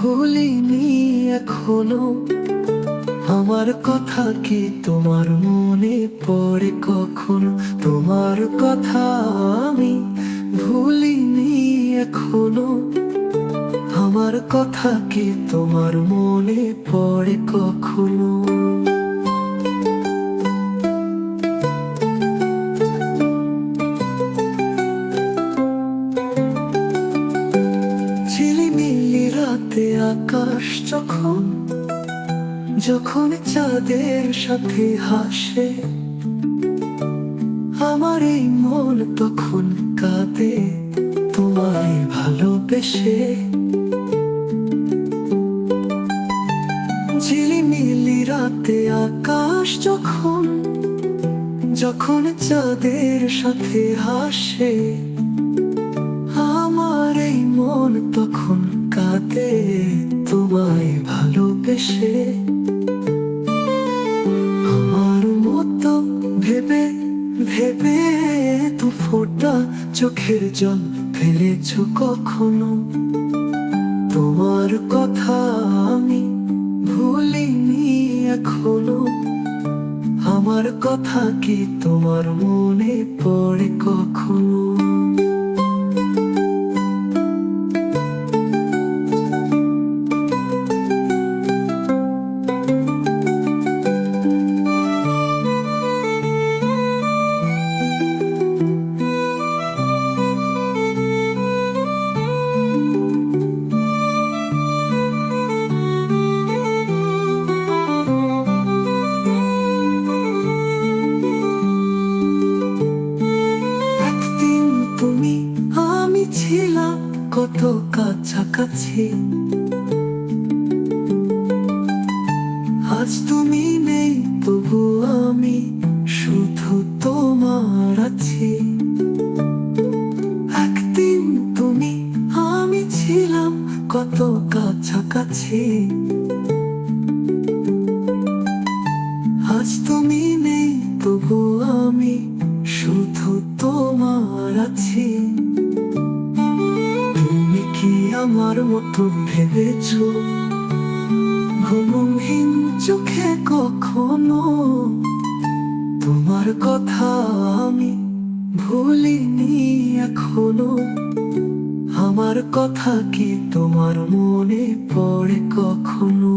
ভুলিনি এখনো। আমার কথা কি তোমার মনে পড়ে কখনো? তোমার কথা আমি ভুলিনি এখনো। আমার কথা কি তোমার মনে পড়ে কখনো? ঝিলিমিলি রাতে আকাশ যখন যখন চাঁদের সাথে হাসে, আমার এই মন তখন কাঁদে তোমায় ভালোবেসে। ঝিলিমিলি রাতে আকাশ যখন যখন চাঁদের সাথে হাসে, আমার এই মন তখন কাঁদে তোমায় ভালোবেসে। আমার মতো ভেবে ভেবে দু ফোঁটা চোখের জল ফেলেছো কখনো? তোমার কথা আমি ভুলিনি এখনো। আমার কথা কি তোমার মনে পড়ে কখনো? ছিলাম কত কাছাকাছি, আজ তুমি নেই তবু আমি শুধু তোমার আছি। একদিন তুমি আমি ছিলাম কত কাছাকাছি, আজ তুমি নেই তবু আমি শুধু তোমার আছি। আমার মতো ভেবেছো ঘুমহীন চোখে কখনো? তোমার কথা আমি ভুলিনি এখনো। আমার কথা কি তোমার মনে পড়ে কখনো?